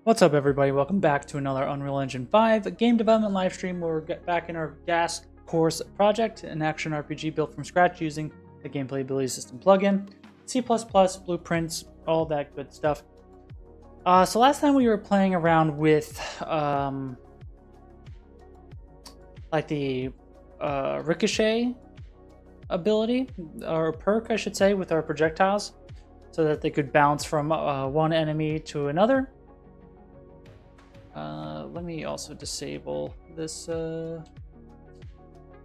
What's up, everybody? Welcome back to another Unreal Engine 5 game development live stream where we're back in our gas course project, an action RPG built from scratch using the gameplay ability system plugin, C++, blueprints, all that good stuff. So last time we were playing around with like the ricochet ability, or perk I should say, with our projectiles, so that they could bounce from one enemy to another. Let me also disable this.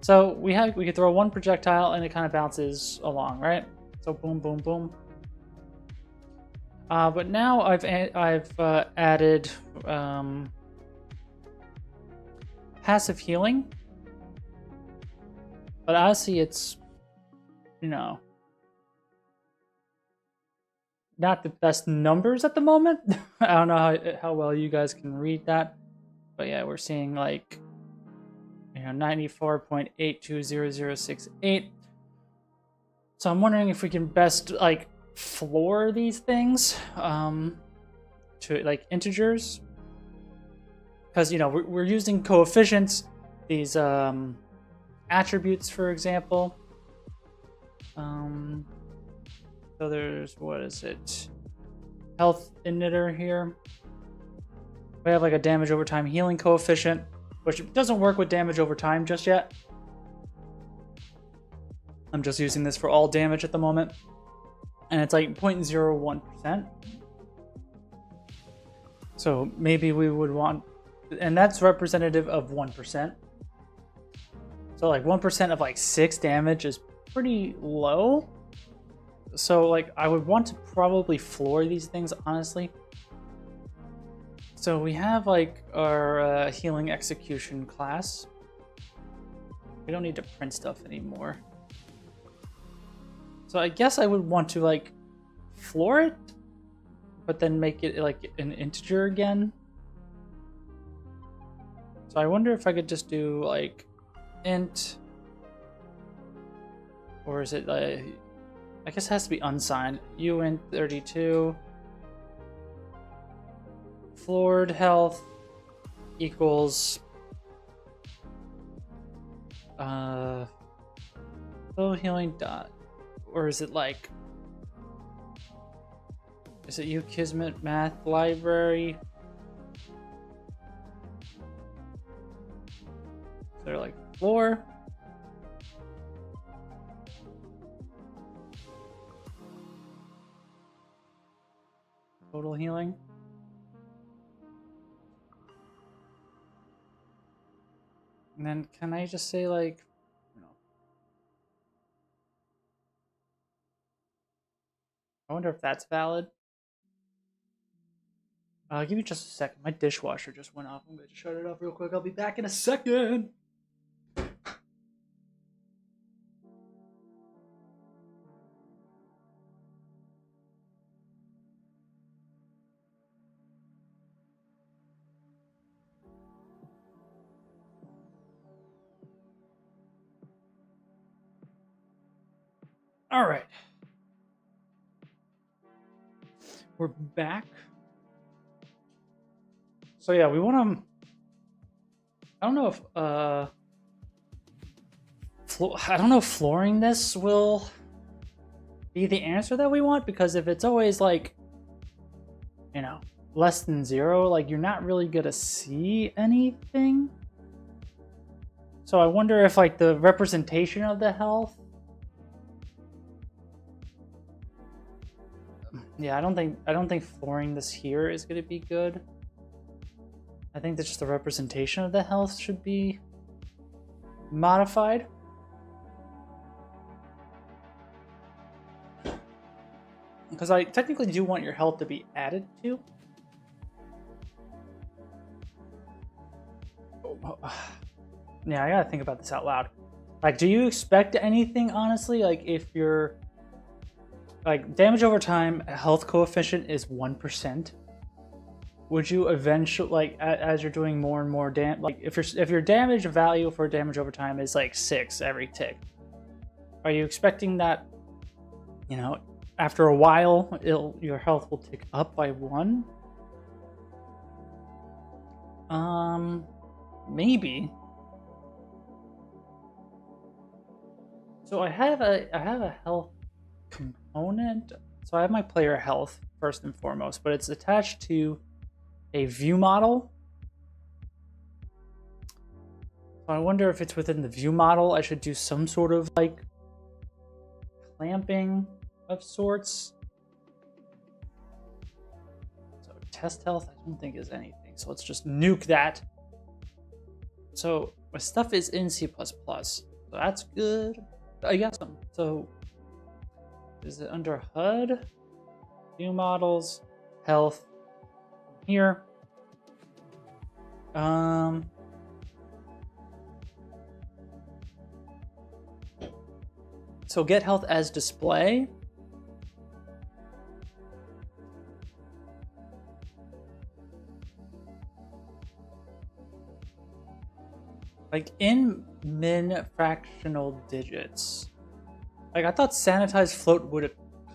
So we could throw one projectile and it kind of bounces along, right? So boom, boom, boom. But now I've added passive healing, but honestly, it's not the best numbers at the moment. I don't know how well you guys can read that, but yeah, we're seeing like 94.820068. So I'm wondering if we can best like floor these things to like integers, because we're using coefficients, these attributes, for example. So there's, what is it? Health emitter here. We have like a damage over time healing coefficient, which doesn't work with damage over time just yet. I'm just using this for all damage at the moment. And it's like 0.01%. So maybe we would want, and that's representative of 1%. So like 1% of like 6 damage is pretty low. So like I would want to probably floor these things, honestly. So we have like our healing execution class. We don't need to print stuff anymore. So I guess I would want to like floor it, but then make it like an integer again. So I wonder if I could just do like int, or is it like, I guess it has to be unsigned. uint32 floored health equals low healing dot, or is it like, is it ukismet math library? So they're like floor. Total healing. And then can I just say like, I wonder if that's valid. Give me just a second. My dishwasher just went off. I'm going to shut it off real quick. I'll be back in a second. All right. We're back. So yeah, we want to, I don't know if I don't know if flooring this will be the answer that we want, because if it's always like less than 0, like you're not really gonna see anything. So I wonder if like the representation of the health, yeah, I don't think flooring this here is going to be good. I think that just the representation of the health should be modified. Because I technically do want your health to be added to. Yeah, I gotta think about this out loud. Like, do you expect anything, honestly? Like, if you're like damage over time health coefficient is 1%, would you eventually, like as you're doing more and more damage, like if your damage value for damage over time is like 6 every tick, are you expecting that after a while your health will tick up by 1? Maybe. So I have a health component. So I have my player health first and foremost, but it's attached to a view model. So I wonder if it's within the view model, I should do some sort of like clamping of sorts. So test health, I don't think is anything. So let's just nuke that. So my stuff is in C++. So that's good. I got some. So is it under HUD? View models, health. Here. So get health as display. Like in min fractional digits. Like I thought sanitized float would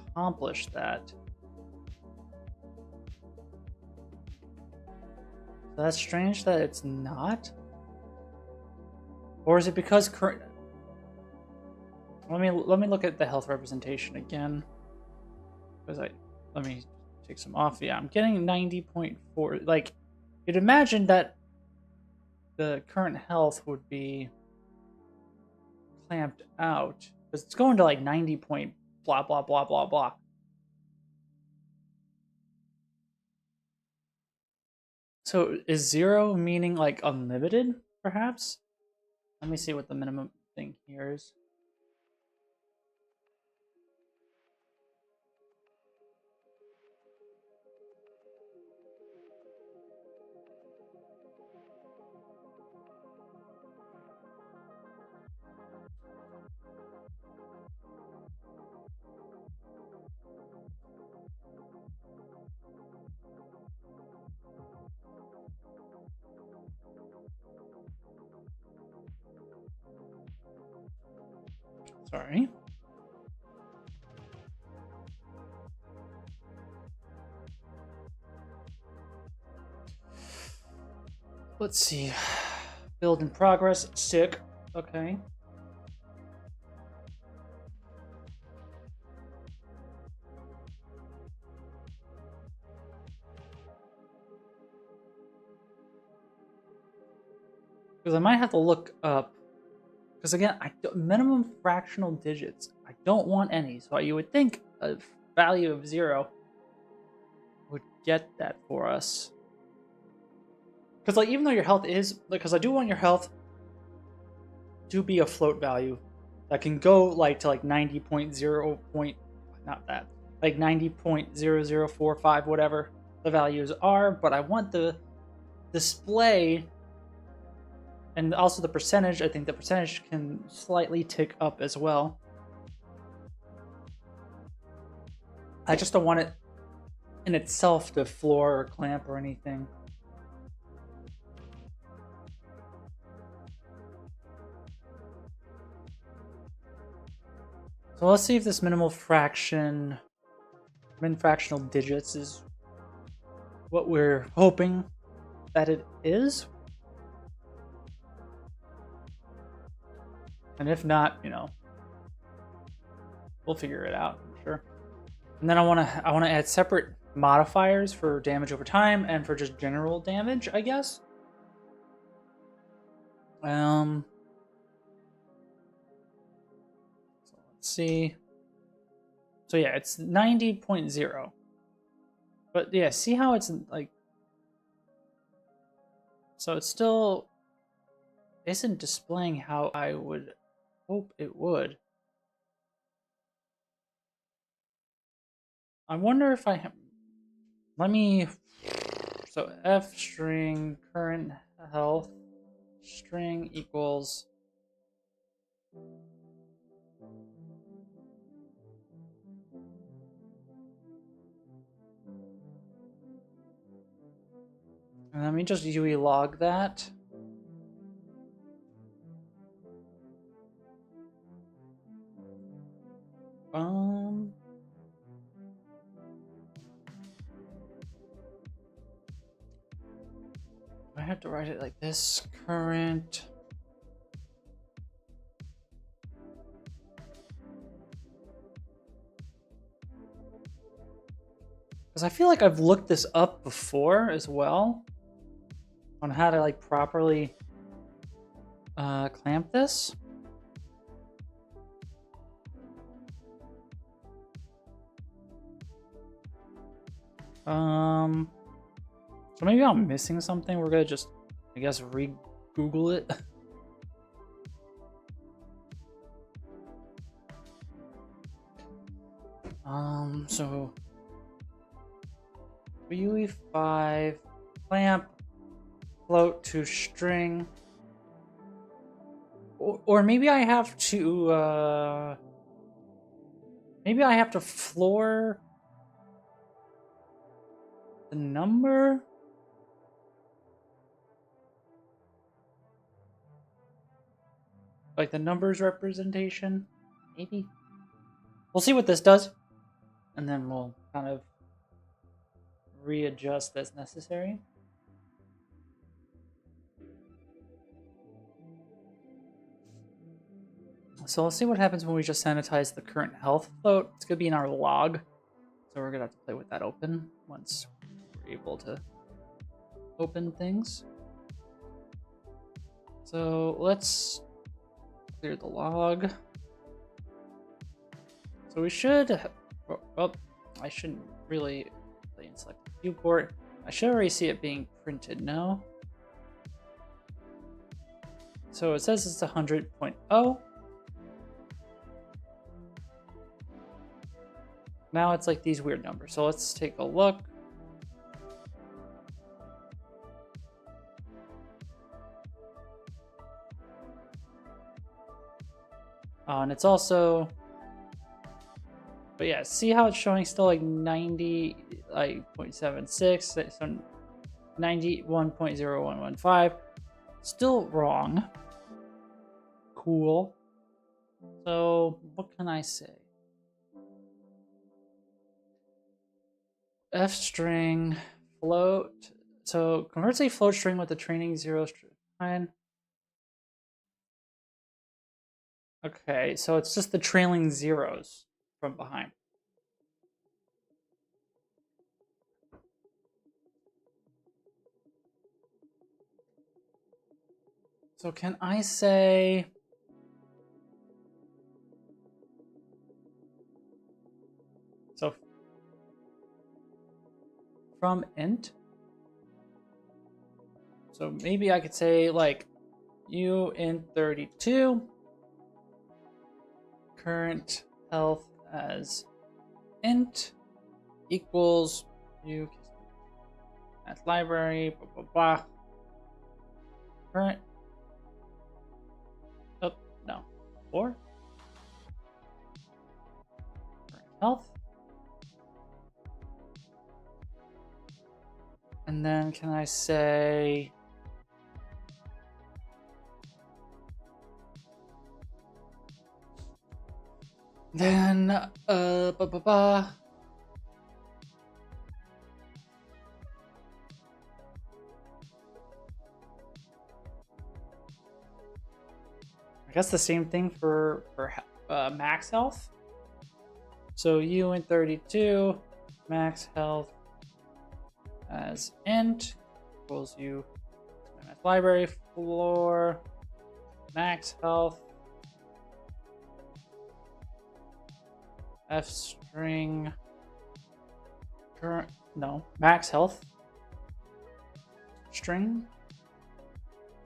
accomplish that. So that's strange that it's not. Or is it because current? Let me look at the health representation again. Because let me take some off. Yeah, I'm getting 90.4. Like you'd imagine that the current health would be clamped out because it's going to like 90 point blah blah blah blah blah. So is 0 meaning like unlimited, perhaps? Let me see what the minimum thing here is. Sorry. Let's see. Build in progress. Sick. Okay. Because I might have to look up. Because again, minimum fractional digits. I don't want any. So you would think a value of 0 would get that for us. Because like even though your health is, because I do want your health to be a float value that can go like to like 90.0 point, not that, like 90.0045, whatever the values are, but I want the display and also the percentage. I think the percentage can slightly tick up as well. I just don't want it in itself to floor or clamp or anything. So let's see if this min fractional digits is what we're hoping that it is. And if not, you know, we'll figure it out, I'm sure. And then I want to add separate modifiers for damage over time and for just general damage, I guess. So let's see. So yeah, it's 90.0. But yeah, see how it's like, so it still isn't displaying how I would hope it would. I wonder if I have, let me, so f string current health string equals and let me just UE log that. have to write it like this. Current. Because I feel like I've looked this up before as well on how to like properly clamp this. So maybe I'm missing something. We're gonna just, I guess, re-Google it. So UE5 clamp float to string, or maybe I have to floor the number. Like the numbers representation, maybe. We'll see what this does, and then we'll kind of readjust as necessary. So let's see what happens when we just sanitize the current health float. It's gonna be in our log, so we're gonna have to play with that open once we're able to open things. So let's clear the log. So we should, well, I shouldn't really play and select the viewport. I should already see it being printed now. So it says it's 100.0. Now it's like these weird numbers. So let's take a look. And it's also, but yeah, see how it's showing still like 90, like 0.76, so 91.0115, still wrong. Cool. So what can I say? F string float. So converts a float string with a trailing 0 string. Okay, so it's just the trailing zeros from behind. So can I say, so from int? So maybe I could say like u int 32, current health as int equals u at library, blah, blah, blah. Current, oh, no, 4. Current health. And then can I say, then, I guess the same thing for max health. So u in 32, max health as int equals u library floor max health f string current, no, max health string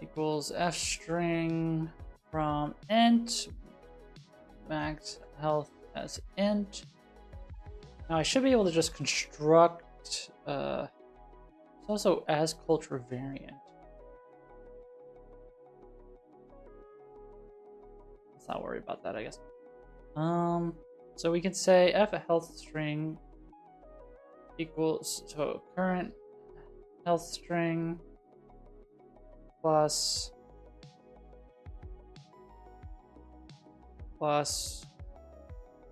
equals f string from int max health as int. Now I should be able to just construct it's also as culture variant. Let's not worry about that, I guess. So we can say f a health string equals, so current health string plus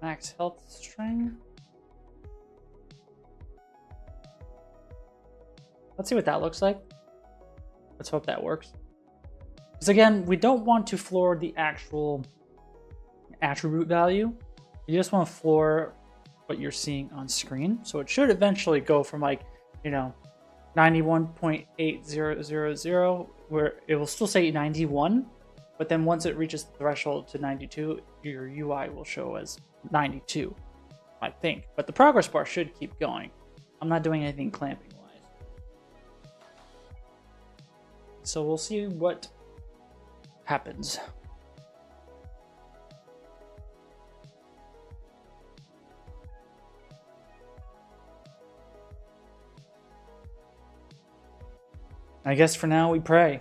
max health string. Let's see what that looks like. Let's hope that works. Because again, we don't want to floor the actual attribute value. You just want to floor what you're seeing on screen. So it should eventually go from like, 91.8000, where it will still say 91, but then once it reaches the threshold to 92, your UI will show as 92, I think. But the progress bar should keep going. I'm not doing anything clamping wise. So we'll see what happens. I guess for now we pray.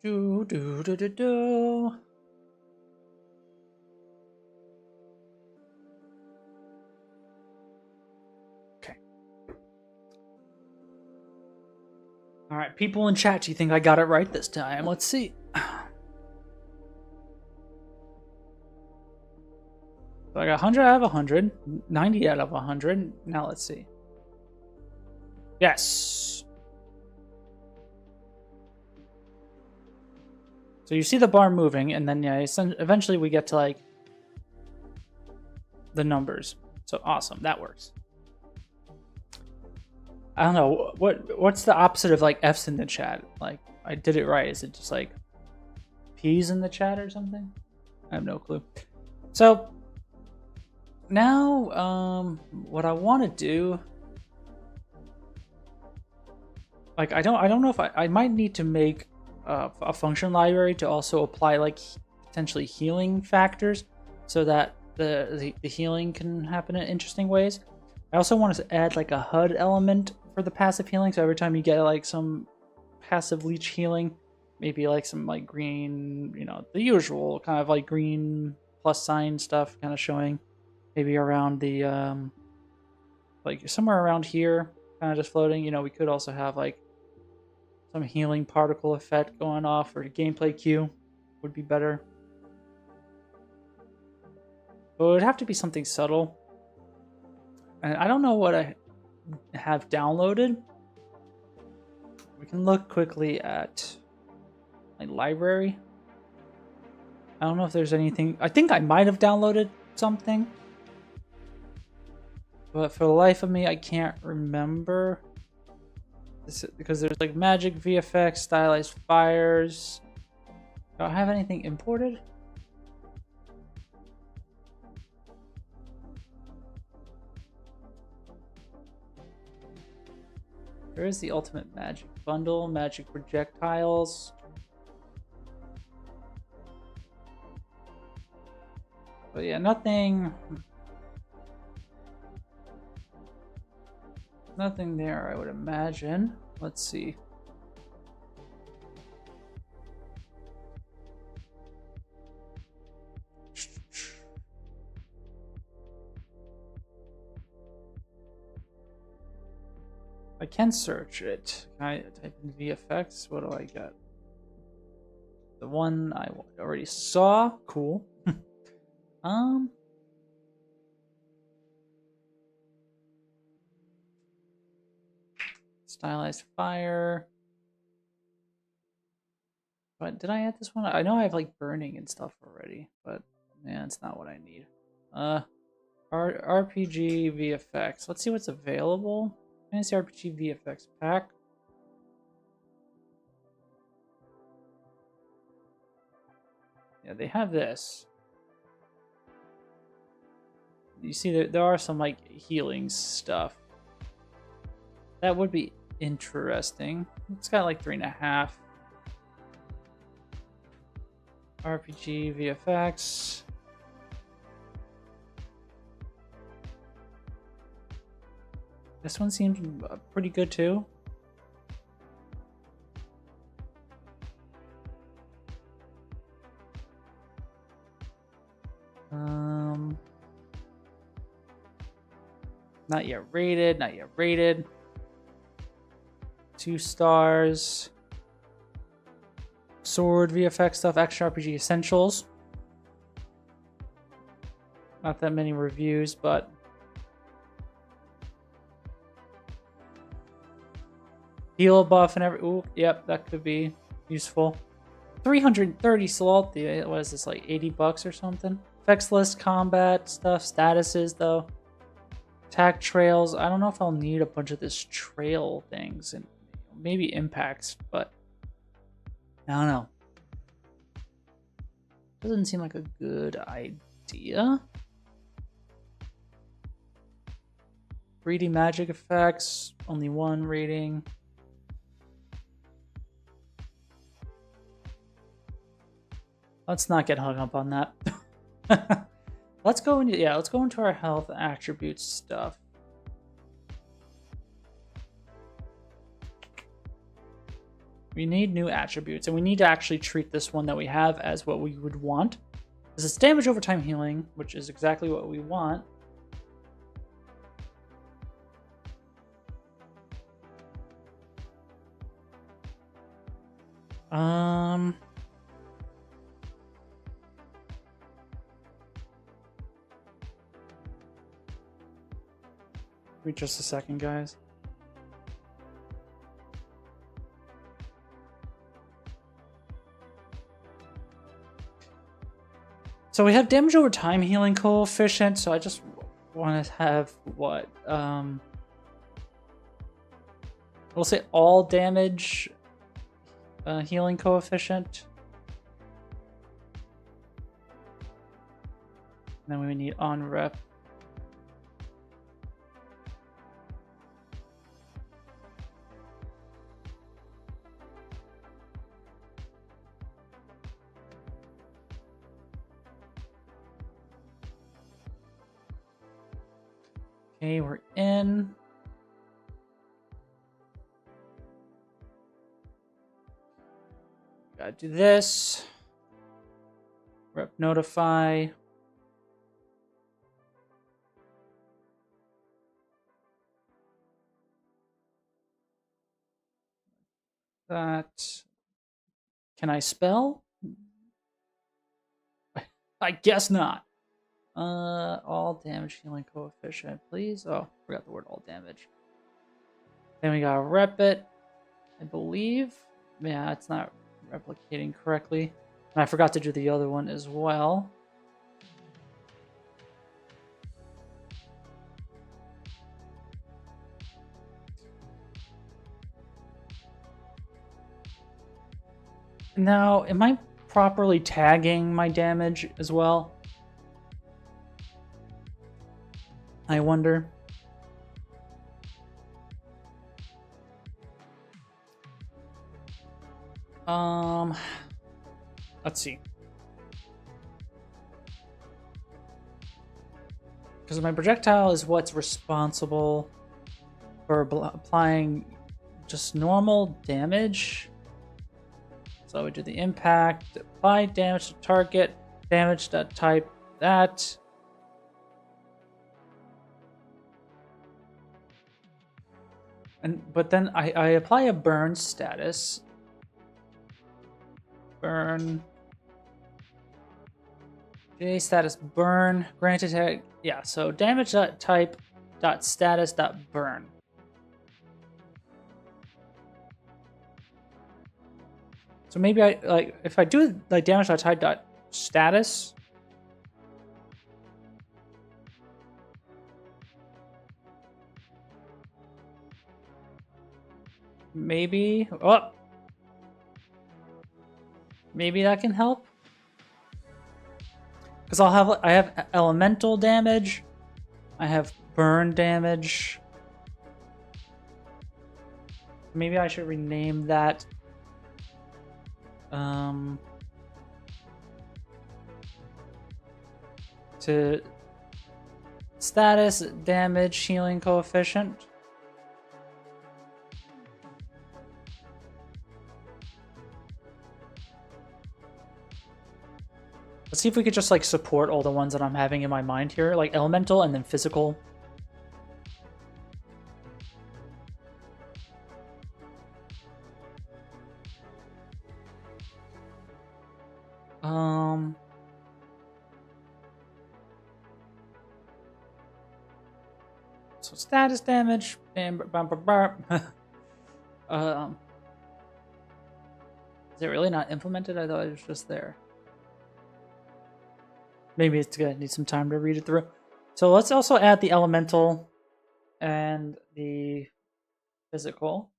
Do do do do do. Okay. All right, people in chat, do you think I got it right this time? Let's see. So I got 100 out of 100, 90 out of 100. Now let's see. Yes. So you see the bar moving, and then yeah, eventually we get to like the numbers. So awesome, that works. I don't know what's the opposite of like F's in the chat. Like I did it right. Is it just like P's in the chat or something? I have no clue. So now, what I want to do, like I don't know if I might need to make a function library to also apply like potentially healing factors, so that the healing can happen in interesting ways. I also want to add like a HUD element for the passive healing, so every time you get like some passive leech healing, maybe like some like green, the usual kind of like green plus sign stuff kind of showing, maybe around the like somewhere around here, kind of just floating. We could also have like some healing particle effect going off, or the gameplay cue would be better. But it would have to be something subtle. And I don't know what I have downloaded. We can look quickly at my library. I don't know if there's anything. I think I might have downloaded something, but for the life of me, I can't remember. Because there's like magic VFX, stylized fires. Do I have anything imported? There is the ultimate magic bundle, magic projectiles. But yeah, nothing there, I would imagine. Let's see. I can search it. Can I type in VFX? What do I get? The one I already saw. Cool. Stylized fire. But did I add this one? I know I have like burning and stuff already, but man, it's not what I need. RPG VFX. Let's see what's available. Fantasy RPG VFX pack. Yeah, they have this. You see, there are some like healing stuff. That would be interesting. It's got like 3.5. RPG VFX. This one seems pretty good too. Not yet rated, not yet rated. 2 stars. Sword VFX stuff, Action RPG Essentials. Not that many reviews, but heal buff and every. Ooh, yep, that could be useful. 330 Salty. What is this, like $80 or something? Effects list, combat stuff, statuses though. Attack trails. I don't know if I'll need a bunch of this trail things and maybe impacts, but I don't know. Doesn't seem like a good idea. 3D magic effects, only 1 rating. Let's not get hung up on that. Let's go into our health attributes stuff. We need new attributes, and we need to actually treat this one that we have as what we would want. This is damage over time healing, which is exactly what we want. Wait just a second, guys. So we have damage over time healing coefficient, so I just want to have what? We'll say all damage healing coefficient. And then we need on rep. Okay, we're in. Gotta do this. Rep notify. That. Can I spell? I guess not. All damage healing coefficient, please. Oh, forgot the word all damage. Then we gotta rep it, I believe. Yeah, it's not replicating correctly. And I forgot to do the other one as well. Now, am I properly tagging my damage as well? I wonder. Let's see. Because my projectile is what's responsible for applying just normal damage. So I would do the impact, apply damage to target, damage to type that. But then I apply a burn status. Burn. J status burn. Granted tag. Yeah, so damage.type.status.burn. So maybe I like if I do like damage.type.status. Maybe maybe that can help. Because I have elemental damage, I have burn damage. Maybe I should rename that. To status damage healing coefficient. Let's see if we could just like support all the ones that I'm having in my mind here, like elemental and then physical. So status damage. Bam, bam, bam, bam. Is it really not implemented? I thought it was just there. Maybe it's gonna need some time to read it through. So let's also add the elemental and the physical.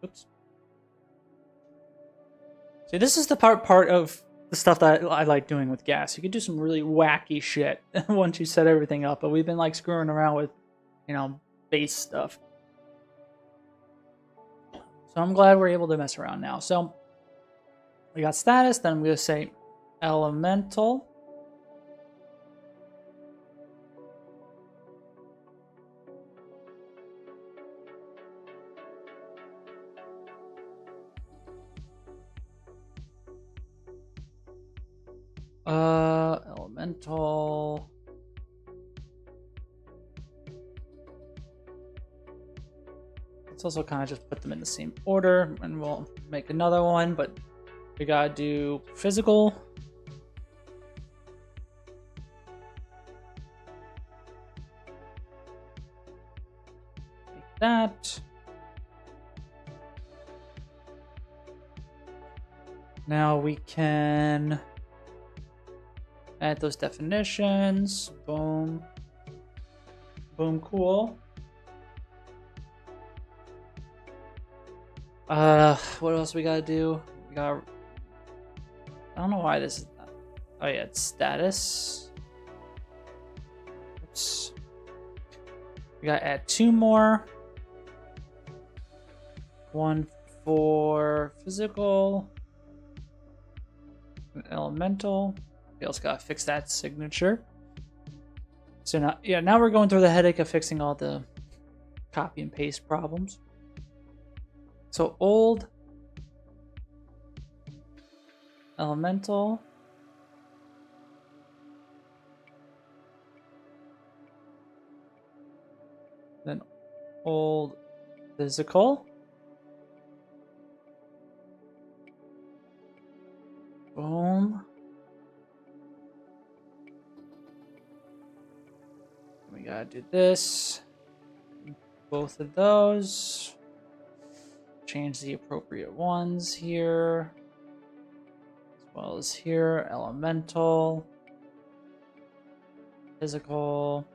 Oops. See, this is the part of the stuff that I like doing with gas. You can do some really wacky shit once you set everything up, but we've been like screwing around with, you know, base stuff. So I'm glad we're able to mess around now. So we got status, then I'm going to say elemental. Elemental. Let's also kind of just put them in the same order, and we'll make another one, but we gotta do physical. Like that. Now we can add those definitions. Boom. Boom, cool. What else we gotta do? We got... I don't know why this is not... Oh yeah, it's status. Oops. We gotta add 2 more. One for physical. An elemental. We also gotta fix that signature. So now, yeah, now we're going through the headache of fixing all the copy and paste problems. So old elemental, then old physical, boom. We gotta do this, both of those. Change the appropriate ones here, as well as here, elemental, physical,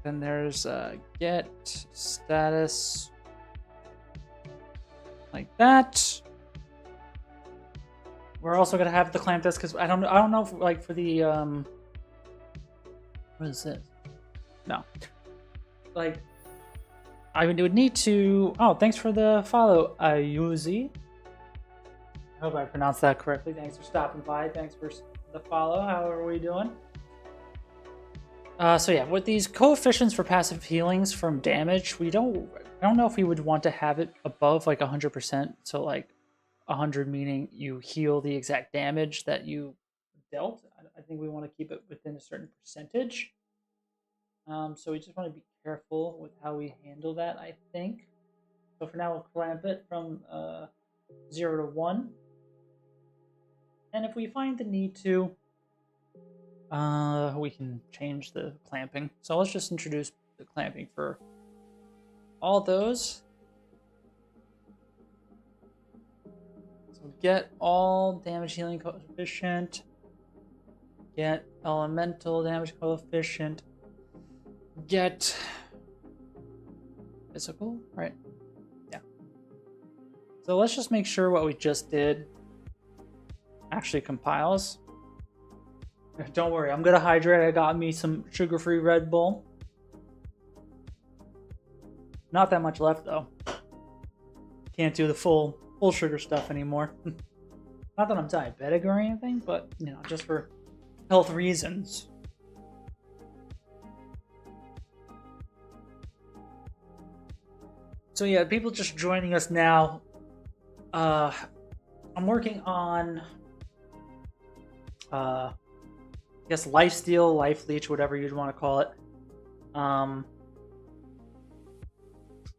then there's get status, like that. We're also gonna have the clamp test because I don't know if, like, for the what is this? No. Like, I would need to... Oh, thanks for the follow, Ayuzi. I hope I pronounced that correctly. Thanks for stopping by. Thanks for the follow. How are we doing? So yeah, with these coefficients for passive healings from damage, I don't know if we would want to have it above like 100%. So like 100 meaning you heal the exact damage that you dealt. I think we want to keep it within a certain percentage. So we just want to be careful with how we handle that, I think. So for now, we'll clamp it from 0 to 1. And if we find the need to, we can change the clamping. So let's just introduce the clamping for all those. So get all damage healing coefficient. Get elemental damage coefficient. Get physical, right? Yeah. So let's just make sure what we just did actually compiles. Don't worry, I'm gonna hydrate. I got me some sugar-free Red Bull. Not that much left though. Can't do the full sugar stuff anymore. Not that I'm diabetic or anything, but you know, just for health reasons. So yeah, people just joining us now. I'm working on guess life steal, life leech, whatever you'd want to call it.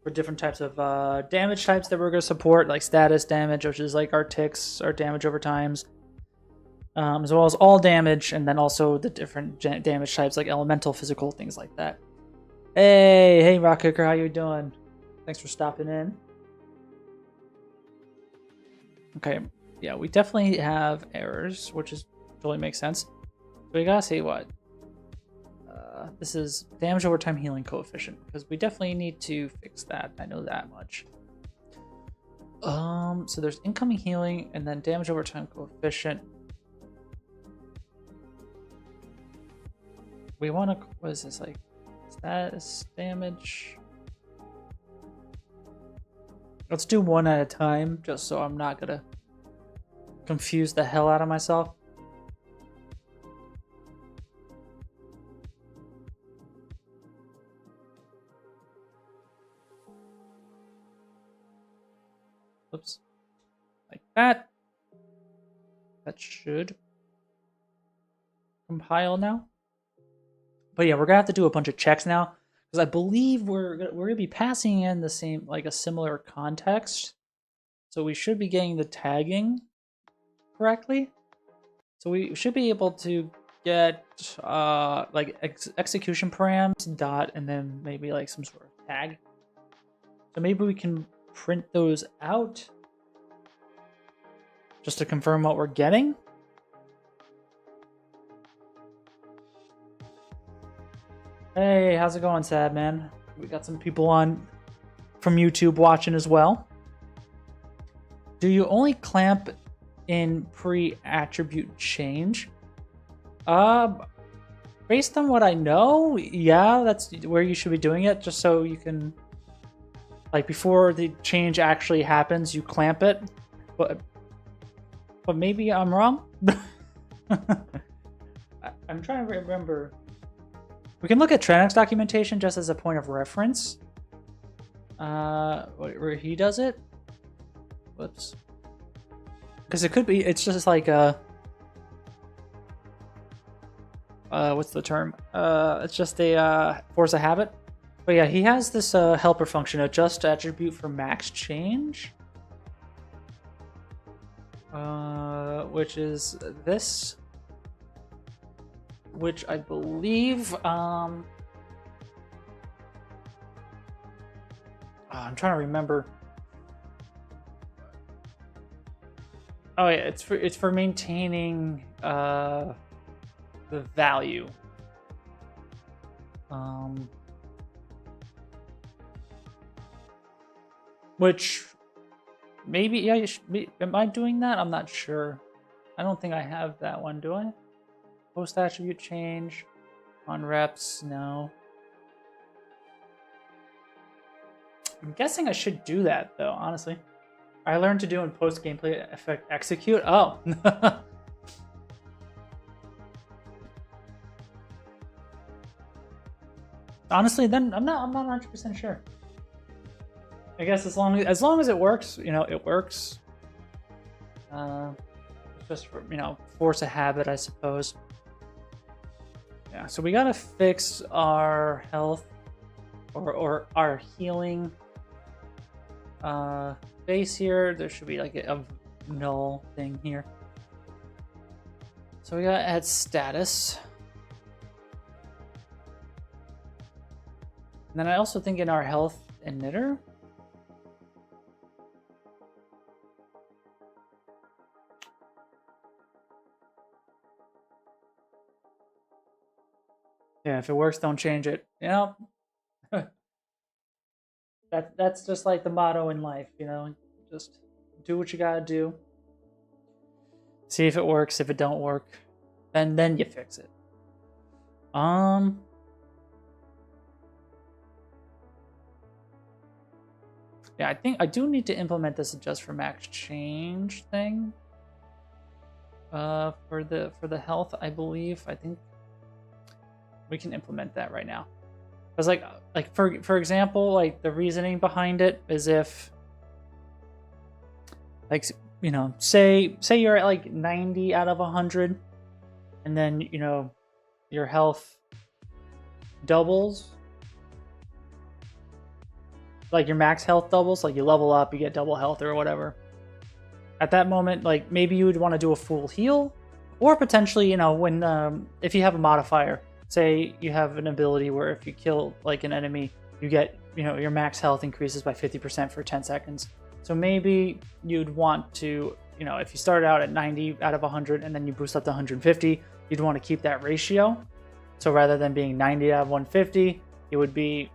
For different types of damage types that we're going to support, like status damage, which is like our ticks, our damage over times, as well as all damage, and then also the different damage types like elemental, physical, things like that. Hey, Rock Cooker, how you doing? Thanks for stopping in. Okay, yeah, we definitely have errors, which is totally makes sense. So we gotta see what. This is damage over time healing coefficient, because we definitely need to fix that. I know that much. So there's incoming healing and then damage over time coefficient. We want to, what is this, like status damage? Let's do one at a time, just so I'm not gonna confuse the hell out of myself. Oops. Like that. That should compile now. But yeah, we're gonna have to do a bunch of checks now, because I believe we're gonna be passing in the same, like a similar context. So we should be getting the tagging correctly. So we should be able to get like execution params dot and then maybe like some sort of tag. So maybe we can print those out just to confirm what we're getting. Hey, how's it going, Sad Man? We got some people on from YouTube watching as well. Do you only clamp in pre-attribute change? Based on what I know, yeah, that's where you should be doing it, just so you can, like, before the change actually happens, you clamp it. But maybe I'm wrong. I'm trying to remember. We can look at Tranix documentation just as a point of reference. Where he does it. Whoops. Because it could be, it's just like what's the term? It's just a force of habit. But yeah, he has this helper function, adjust attribute for max change. Which is this. Which I believe, I'm trying to remember. Oh yeah, it's for maintaining the value. Which maybe, yeah, you should be, am I doing that? I'm not sure. I don't think I have that one, do I? Post attribute change on reps, no. I'm guessing I should do that though, honestly. I learned to do in post gameplay effect execute. Oh. Honestly, then I'm not 100% sure. I guess as long as it works, you know, it works. Just for, you know, force a habit, I suppose. Yeah, so we gotta fix our health or our healing base here. There should be like a null thing here. So we gotta add status. And then I also think in our health emitter, yeah, if it works, don't change it. You know, that's just like the motto in life. You know, just do what you gotta do. See if it works. If it don't work, then you fix it. Yeah, I think I do need to implement this adjust for max change thing. For the health, I believe. I think we can implement that right now. Because like for example, like the reasoning behind it is if, like, you know, say you're at like 90 out of 100, and then, you know, your health doubles, like your max health doubles, like you level up, you get double health or whatever. At that moment, like maybe you would want to do a full heal, or potentially, you know, when if you have a modifier, say you have an ability where if you kill like an enemy, you get, you know, your max health increases by 50% for 10 seconds. So maybe you'd want to, you know, if you started out at 90 out of 100 and then you boost up to 150, you'd want to keep that ratio. So rather than being 90 out of 150, it would be,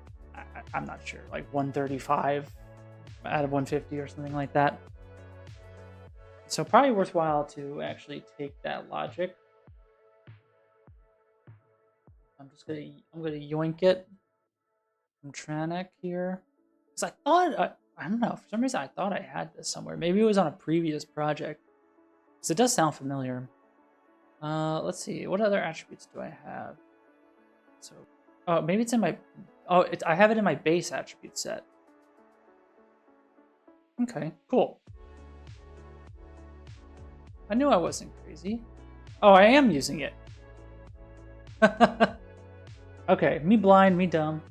I'm not sure, like 135 out of 150 or something like that. So probably worthwhile to actually take that logic. I'm gonna yoink it from Tranek here. Because I thought, I don't know, for some reason I thought I had this somewhere. Maybe it was on a previous project. Because it does sound familiar. Let's see, what other attributes do I have? So, oh, maybe it's in my, I have it in my base attribute set. Okay, cool. I knew I wasn't crazy. Oh, I am using it. Okay, me blind, me dumb.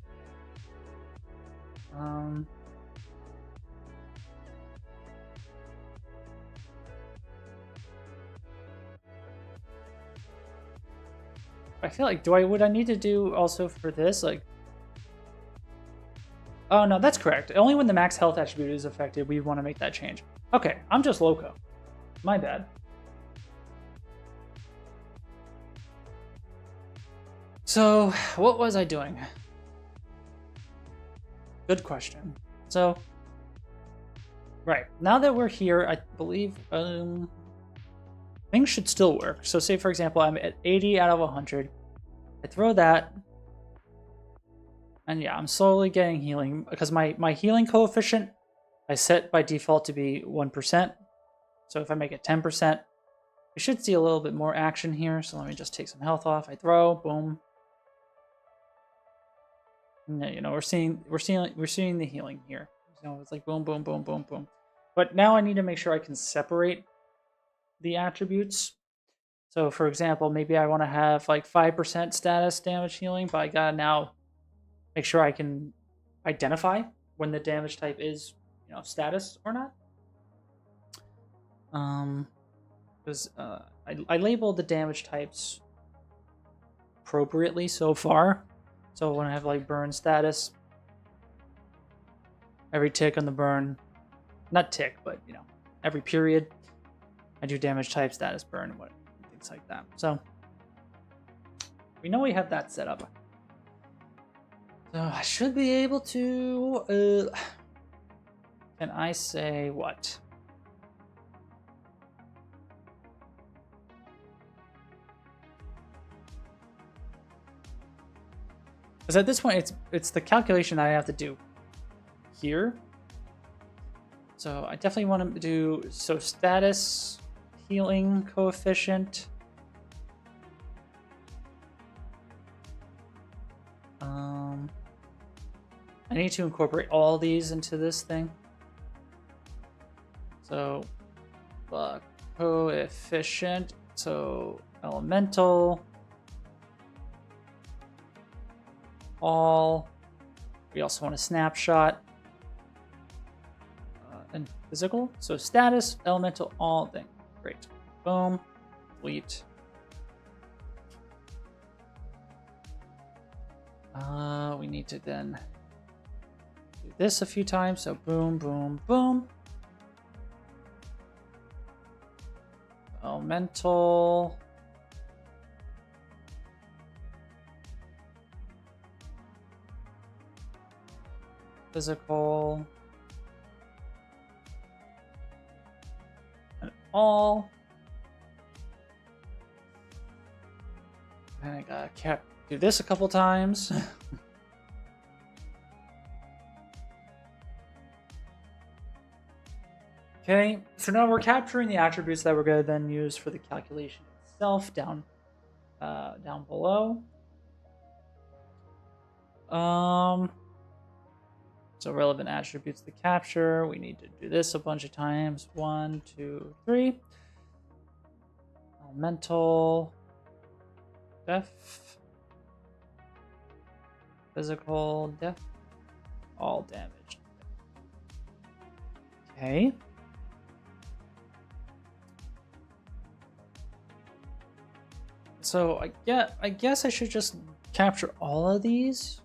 I feel like, would I need to do also for this, like... Oh, no, that's correct. Only when the max health attribute is affected, we want to make that change. Okay, I'm just loco. My bad. So, what was I doing? Good question. So, right, now that we're here, I believe things should still work. So say, for example, I'm at 80 out of 100. I throw that. And yeah, I'm slowly getting healing because my healing coefficient I set by default to be 1%. So if I make it 10%, we should see a little bit more action here. So let me just take some health off. I throw, boom. And, you know, we're seeing the healing here. So it's like boom, boom, boom, boom, boom. But now I need to make sure I can separate the attributes. So for example, maybe I want to have like 5% status damage healing, but I gotta now make sure I can identify when the damage type is, you know, status or not. Because I labeled the damage types appropriately so far. So when I have like burn status, every tick on the burn, not tick, but you know, every period, I do damage type, status, burn, and things like that. So we know we have that set up. So I should be able to. Can I say what? Because at this point, it's the calculation that I have to do here. So I definitely want to do status healing coefficient. I need to incorporate all these into this thing. So coefficient. So elemental. All. We also want a snapshot and physical. So status, elemental, all thing. Great. Boom. Delete. We need to then do this a few times. So boom, boom, boom. Elemental. Physical. And all. And I gotta do this a couple times. Okay, so now we're capturing the attributes that we're going to then use for the calculation itself down below. So relevant attributes to capture. We need to do this a bunch of times. 1, 2, 3. Elemental. Def. Physical, def. All damage. Okay. So I guess I should just capture all of these,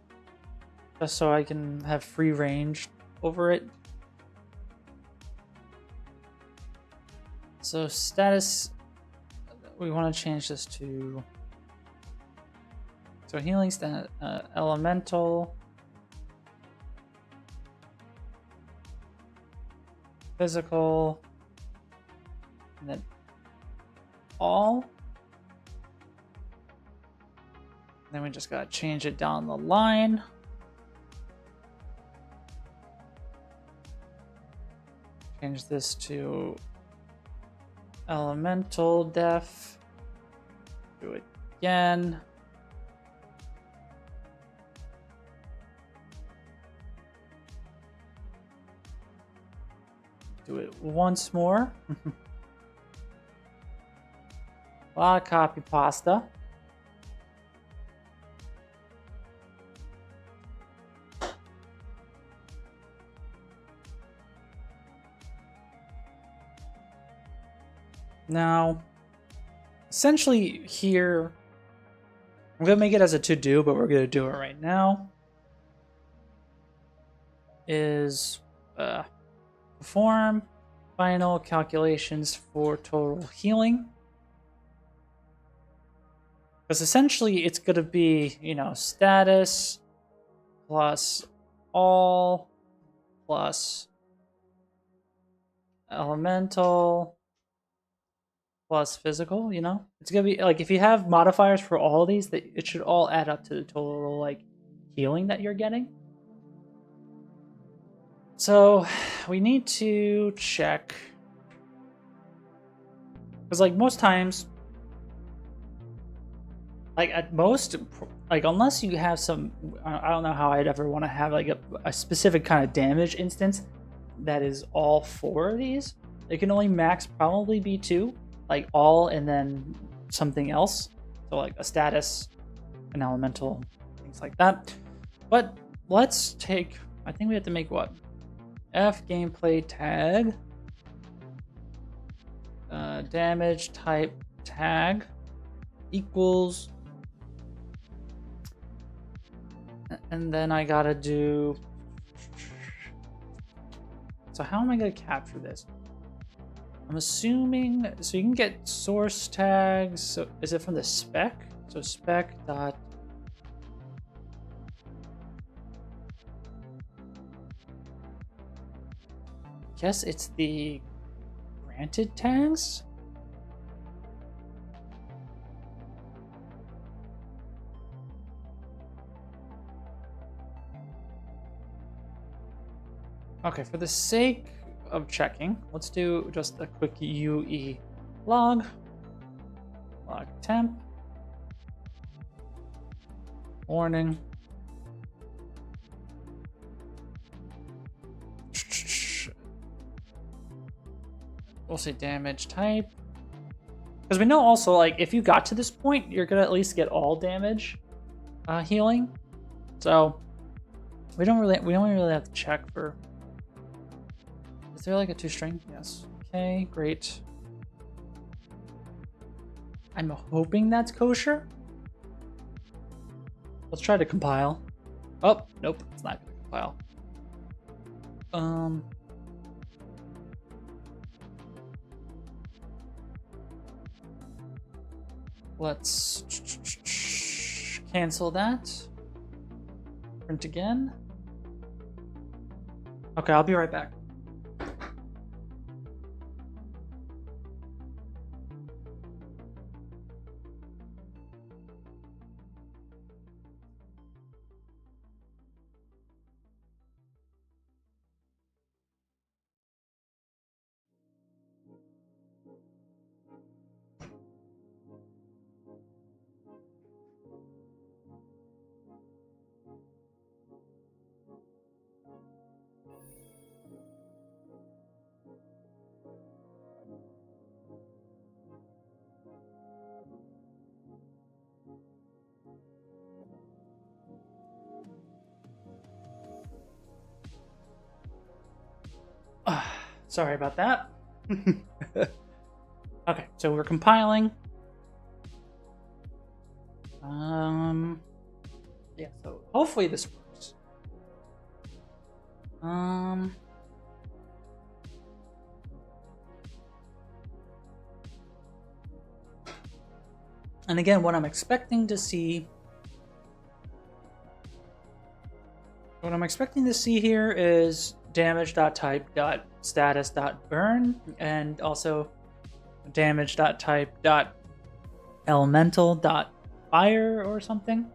just so I can have free range over it. So status, we want to change this to, so healing stat, elemental, physical, and then all. Then we just gotta change it down the line. Change this to elemental def. Do it again. Do it once more. A lot of copy pasta. Now, essentially here, I'm going to make it as a to-do, but we're going to do it right now, is perform final calculations for total healing. Because essentially it's going to be, you know, status plus all plus elemental plus physical, you know? It's gonna be like if you have modifiers for all of these, that it should all add up to the total like healing that you're getting. So we need to check, because like most times, like at most, like unless you have some, I don't know how I'd ever want to have like a specific kind of damage instance that is all 4 of these. It can only max probably be 2. Like all and then something else. So like a status, an elemental, things like that. But let's take, I think we have to make what? F gameplay tag. Damage type tag equals. And then I gotta do. So how am I gonna capture this? I'm assuming, so you can get source tags. So is it from the spec? So spec dot. Guess it's the granted tags. Okay, for the sake of checking, let's do just a quick UE log temp, warning, we'll say damage type, because we know also like if you got to this point, you're gonna at least get all damage healing, so we don't really have to check for. Is there like a 2-string? Yes. Okay, great. I'm hoping that's kosher. Let's try to compile. Oh, nope, it's not gonna compile. Let's cancel that. Print again. Okay, I'll be right back. Sorry about that. Okay, so we're compiling. Yeah, so hopefully this works. And again, what I'm expecting to see here is damage.type.status.burn and also damage.type.elemental.fire or something.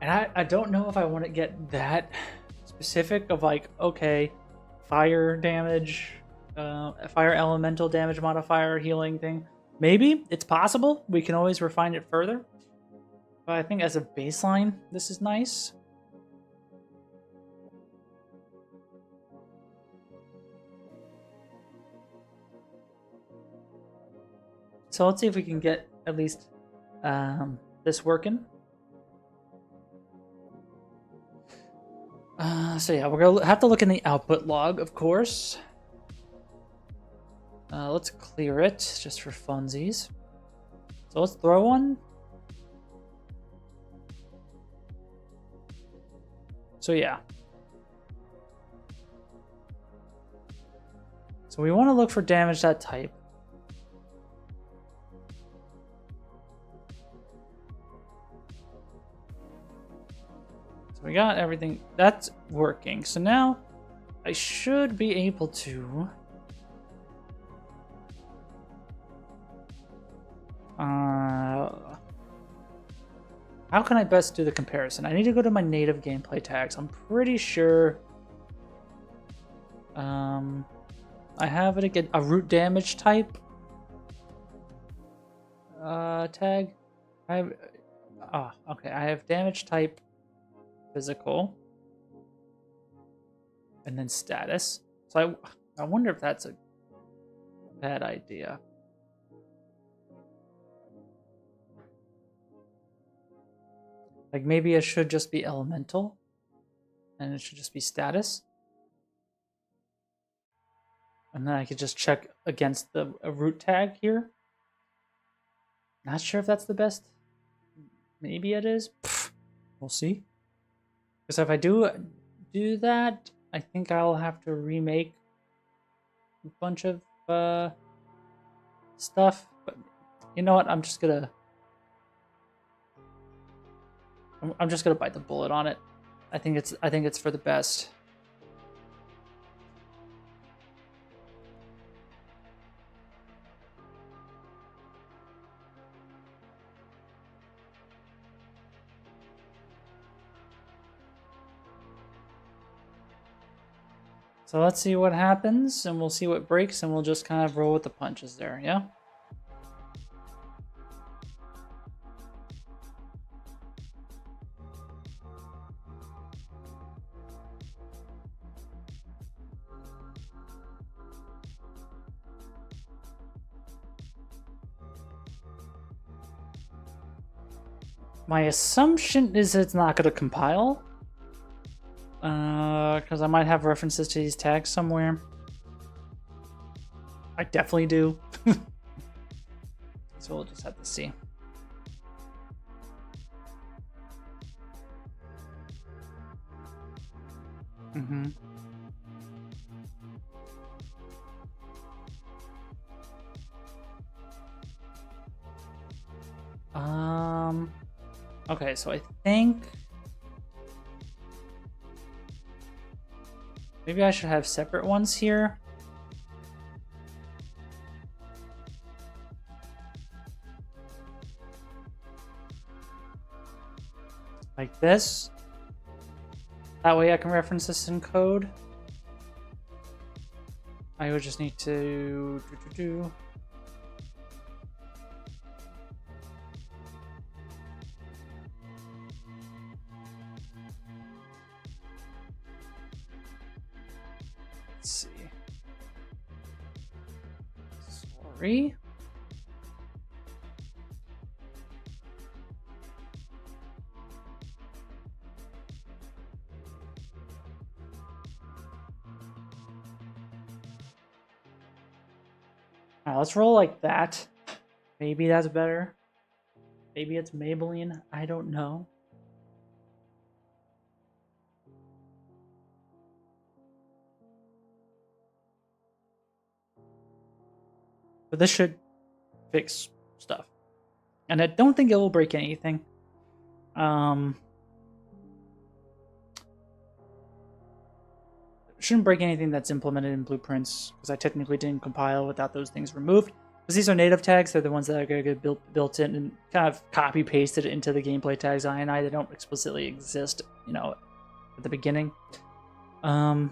And I don't know if I want to get that specific of like, okay, fire damage, fire elemental damage modifier healing thing. Maybe it's possible. We can always refine it further. But I think as a baseline, this is nice. So let's see if we can get at least this working. So yeah, we're going to have to look in the output log, of course. Let's clear it just for funsies. So let's throw one. So yeah. So we want to look for damage.type. So we got everything. That's working. So now I should be able to... how can I best do the comparison? I need to go to my native gameplay tags. I'm pretty sure I have it again, a root damage type tag. I have okay, I have damage type physical and then status. So I wonder if that's a bad idea. Like maybe it should just be elemental and it should just be status. And then I could just check against the root tag here. Not sure if that's the best. Maybe it is. We'll see. Because if I do that, I think I'll have to remake a bunch of stuff. But you know what? I'm just gonna bite the bullet on it. I think it's for the best. So let's see what happens, and we'll see what breaks, and we'll just kind of roll with the punches there, yeah? My assumption is it's not going to compile. Because I might have references to these tags somewhere. I definitely do. So we'll just have to see. Okay, so I think maybe I should have separate ones here. Like this. That way I can reference this in code. I would just need to let's see. Sorry. Alright, let's roll like that. Maybe that's better. Maybe it's Maybelline. I don't know. But this should fix stuff. And I don't think it will break anything. Shouldn't break anything that's implemented in blueprints, because I technically didn't compile without those things removed. Because these are native tags, they're the ones that are going to get built in and kind of copy pasted into the gameplay tags INI. They don't explicitly exist, you know, at the beginning. So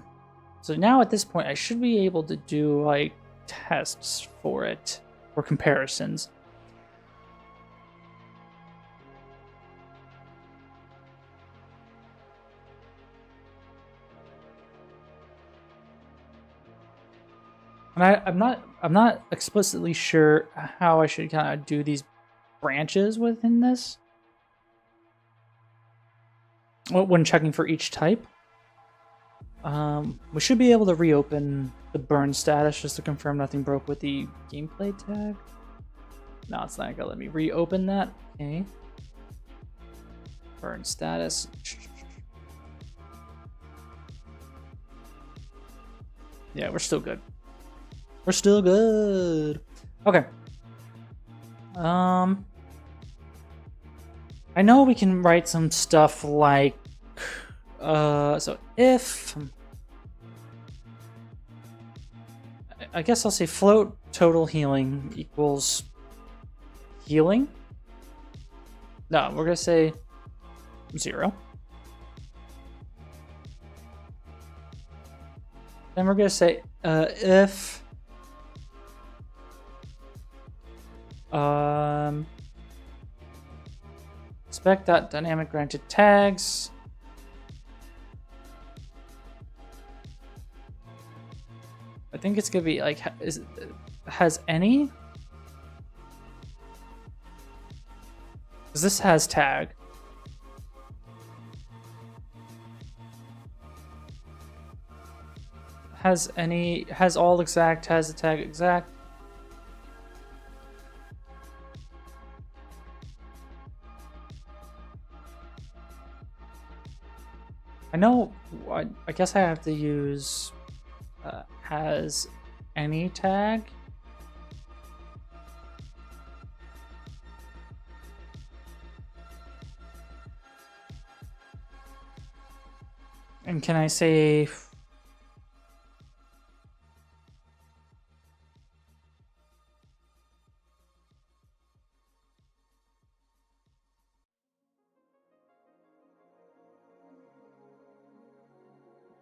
now at this point, I should be able to do like tests for it, or comparisons. And I'm not explicitly sure how I should kind of do these branches within this. When checking for each type. We should be able to reopen the burn status just to confirm nothing broke with the gameplay tag. No, it's not gonna let me reopen that. Okay. Burn status. Yeah, we're still good. We're still good. Okay. I know we can write some stuff like, so if, I guess I'll say float total healing equals healing. No, we're gonna say 0. Then we're gonna say if spec.dynamic granted tags I think it's gonna be like has any, because this has tag. Has any, has all exact, has the tag exact. I know, I guess I have to use has any tag. And can I say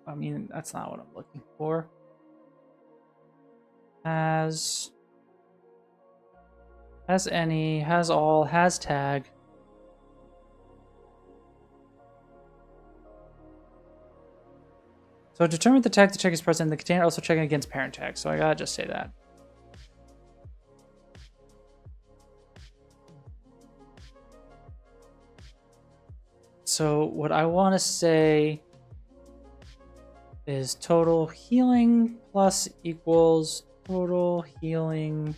I mean, that's not what I'm looking for. Has any, has all, has tag. So determine the tag to check is present in the container, also checking against parent tag. So I gotta just say that. So what I want to say is total healing plus equals total healing.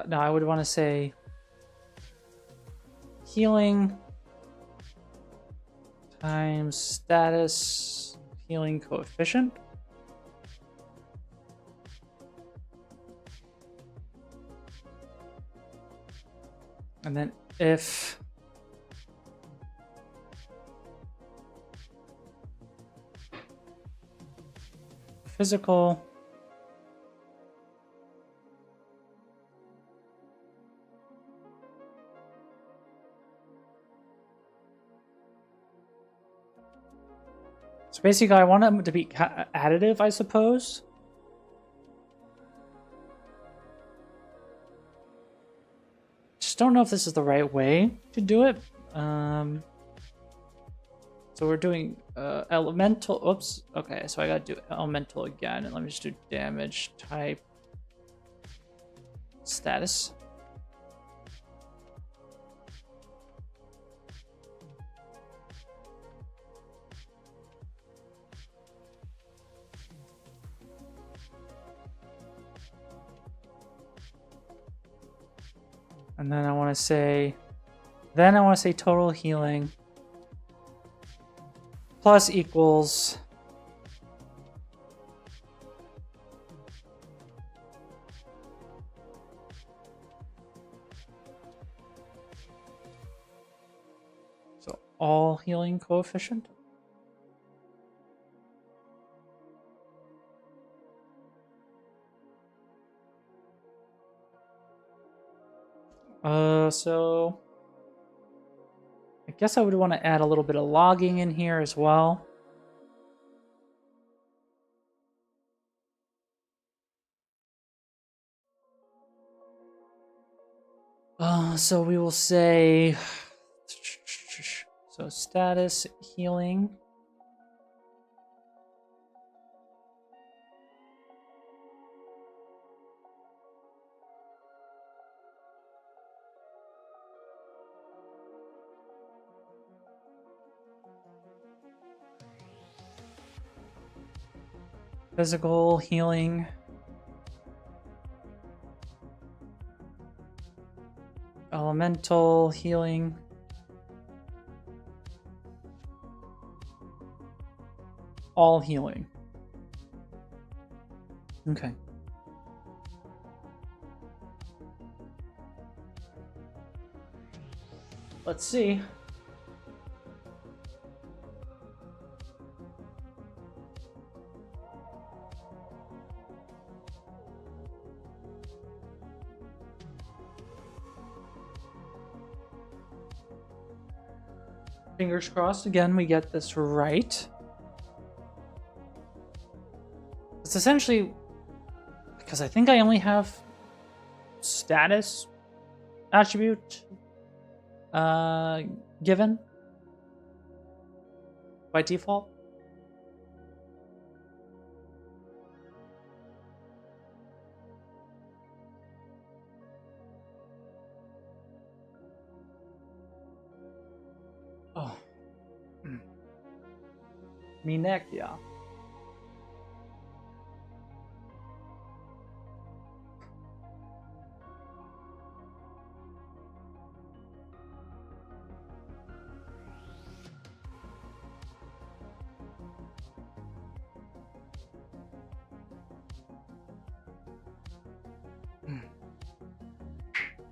No, I would want to say healing times status healing coefficient. And then if physical so basically I want them to be additive, I suppose. Just don't know if this is the right way to do it. So we're doing elemental. Oops. Okay, so I gotta do elemental again, and let me just do damage type status. And then I want to say, total healing plus equals all healing coefficient. So I guess I would want to add a little bit of logging in here as well. So we will say, so status healing. Physical healing. Elemental healing. All healing. Okay. Let's see. Fingers crossed again we get this right. It's essentially because I think I only have status attribute given by default. Oh. Me neck, yeah.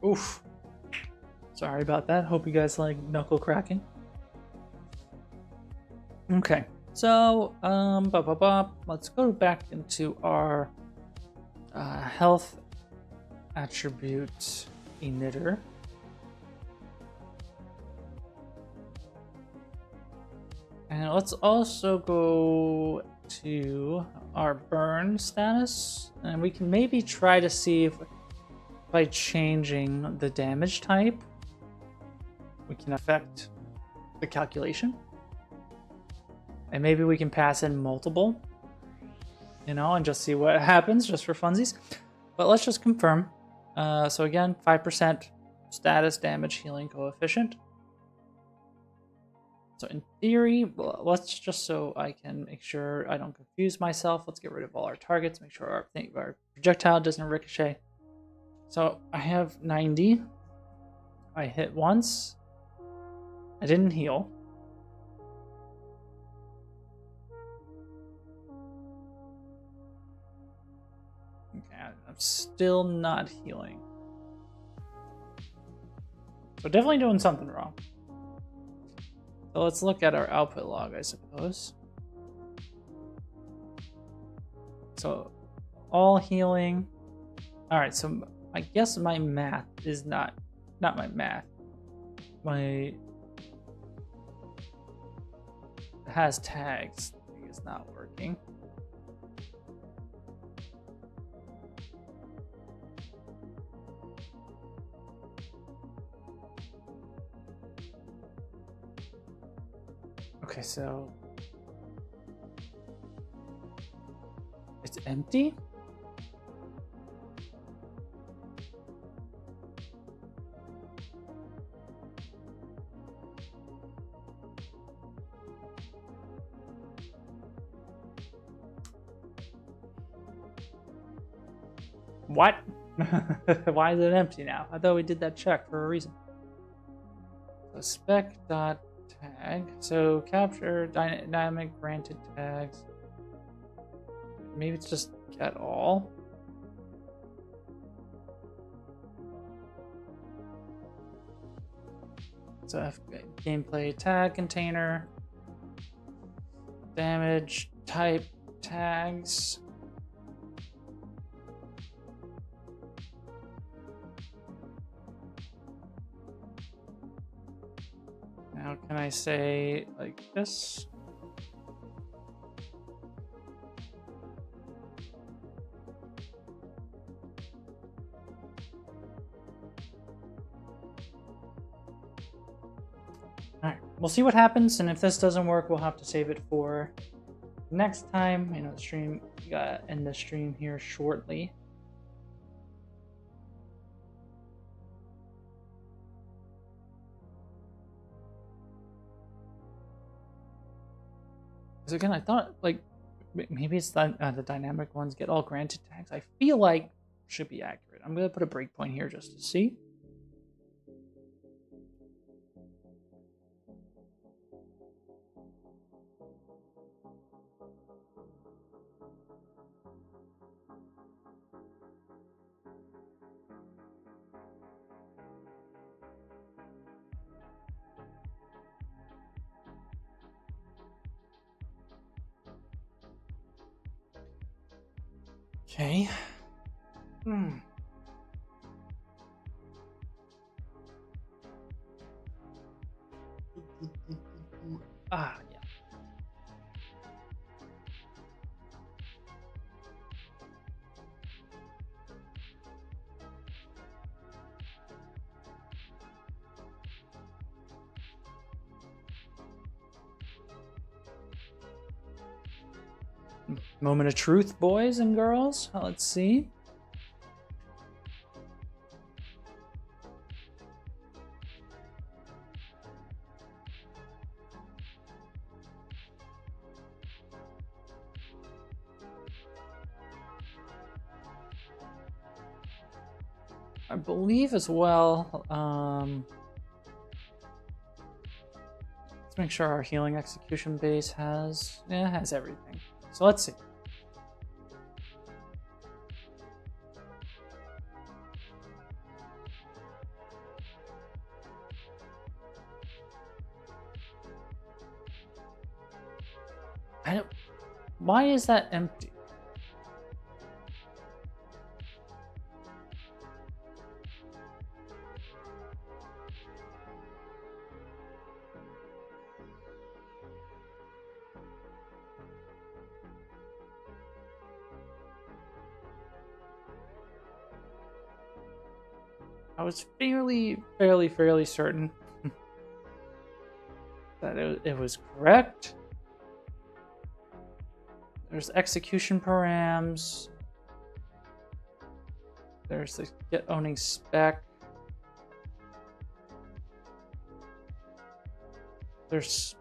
Oof. Sorry about that. Hope you guys like knuckle cracking. Okay. So, let's go back into our health attribute emitter. And let's also go to our burn status, and we can maybe try to see if by changing the damage type, we can affect the calculation. And maybe we can pass in multiple, you know, and just see what happens just for funsies. But let's just confirm. So again, 5% status damage healing coefficient. So in theory, let's just so I can make sure I don't confuse myself. Let's get rid of all our targets, make sure our projectile doesn't ricochet. So I have 90. I hit once. I didn't heal. Okay, I'm still not healing. So definitely doing something wrong. So let's look at our output log, I suppose. So all healing. All right, so I guess my math is not my math. My has tags thing is not working. Okay, so it's empty? What? Why is it empty now? I thought we did that check for a reason. So spec.tag. So capture dynamic granted tags. Maybe it's just get all. So gameplay tag container. Damage type tags. Now can I say like this? Alright, we'll see what happens, and if this doesn't work, we'll have to save it for next time. You know, the stream, we gotta end the stream here shortly. Because again, I thought like maybe it's the dynamic ones get all granted tags. I feel like should be accurate. I'm gonna put a breakpoint here just to see. Okay. Ah, yeah. Moment of truth, boys and girls. Let's see. I believe as well, let's make sure our healing execution base has everything. So let's see. Why is that empty? I was fairly certain that it was correct. There's execution params. There's the get owning spec. There's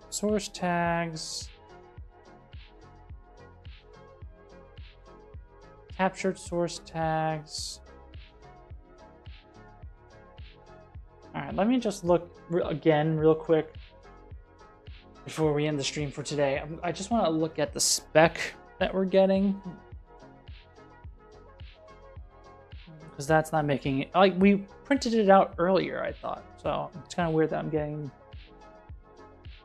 source tags. Captured source tags. All right, let me just look again real quick before we end the stream for today. I just want to look at the spec that we're getting, because that's not making it, like, we printed it out earlier, I thought. So it's kind of weird that I'm getting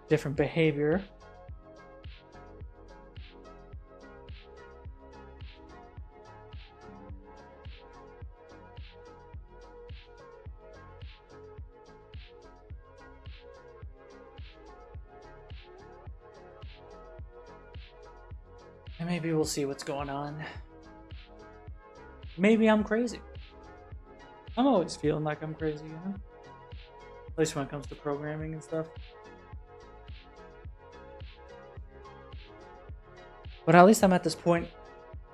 different behavior. And maybe we'll see what's going on. Maybe I'm crazy. I'm always feeling like I'm crazy, you know? At least when it comes to programming and stuff. But at least I'm at this point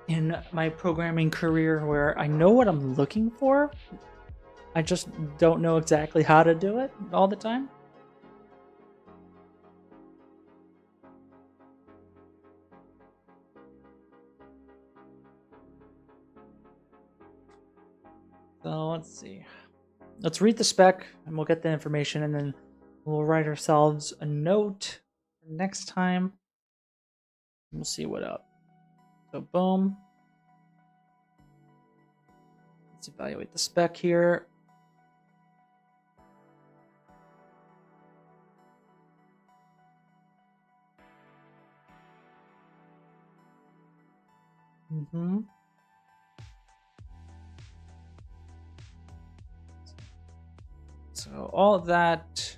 in my programming career where I know what I'm looking for. I just don't know exactly how to do it all the time. So let's see. Let's read the spec and we'll get the information and then we'll write ourselves a note for next time. We'll see what up. So boom. Let's evaluate the spec here. So all of that.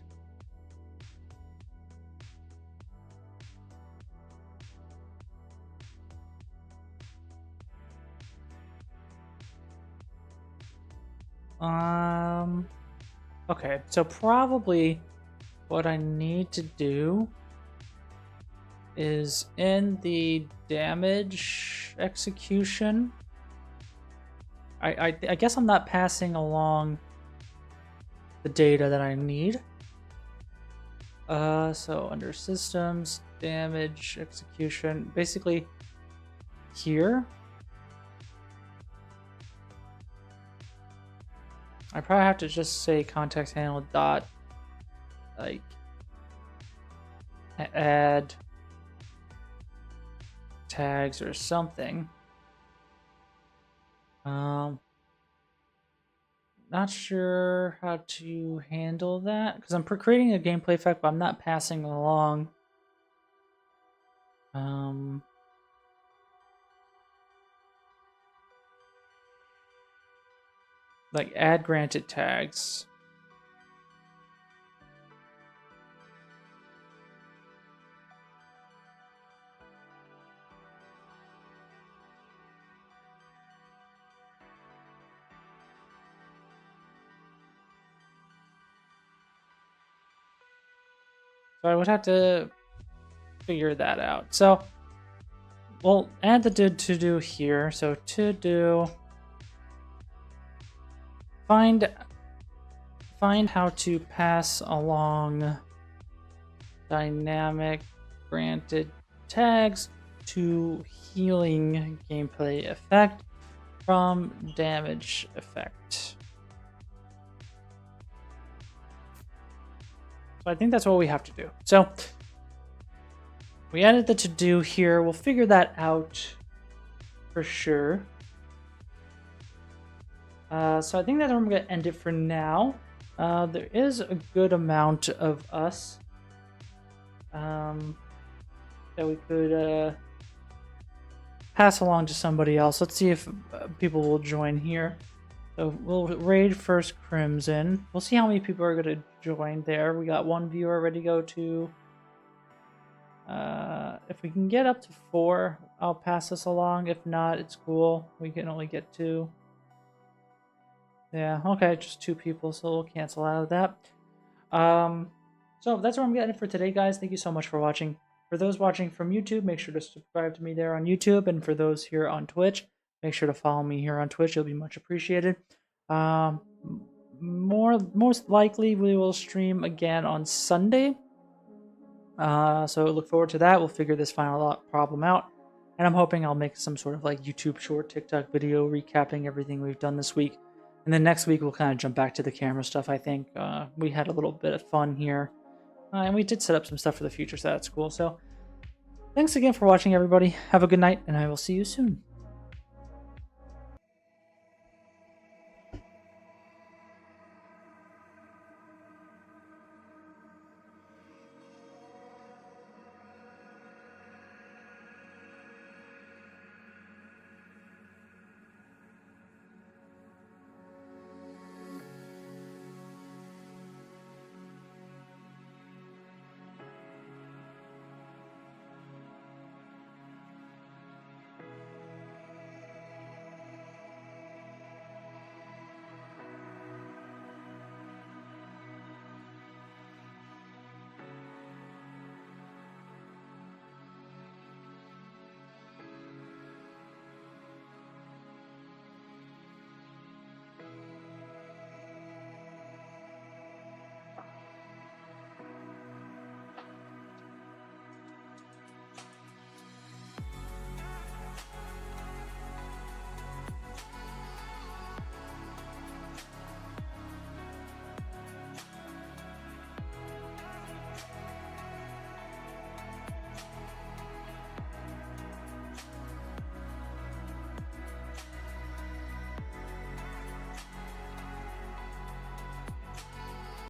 Okay, so probably what I need to do is in the damage execution. I guess I'm not passing along the data that I need. So under systems, damage execution, basically here. I probably have to just say context handle dot like add tags or something. Not sure how to handle that because I'm creating a gameplay effect, but I'm not passing along. Like add granted tags. So I would have to figure that out. So we'll add the to do here. So to do find how to pass along dynamic granted tags to healing gameplay effect from damage effect. So I think that's what we have to do. So we added the to do here. We'll figure that out for sure. So I think that's where I'm going to end it for now. There is a good amount of us that we could pass along to somebody else. Let's see if people will join here. So we'll raid first Crimson. We'll see how many people are going to join there. We got one viewer ready to go to. If we can get up to 4, I'll pass this along. If not, it's cool. We can only get 2. Yeah, okay, just 2 people, so we'll cancel out of that. So that's where I'm getting it for today, guys. Thank you so much for watching. For those watching from YouTube, make sure to subscribe to me there on YouTube. And for those here on Twitch, make sure to follow me here on Twitch. It'll be much appreciated. Most likely, we will stream again on Sunday. So look forward to that. We'll figure this final problem out. And I'm hoping I'll make some sort of like YouTube short TikTok video recapping everything we've done this week. And then next week, we'll kind of jump back to the camera stuff, I think. We had a little bit of fun here. And we did set up some stuff for the future, so that's cool. So thanks again for watching, everybody. Have a good night, and I will see you soon.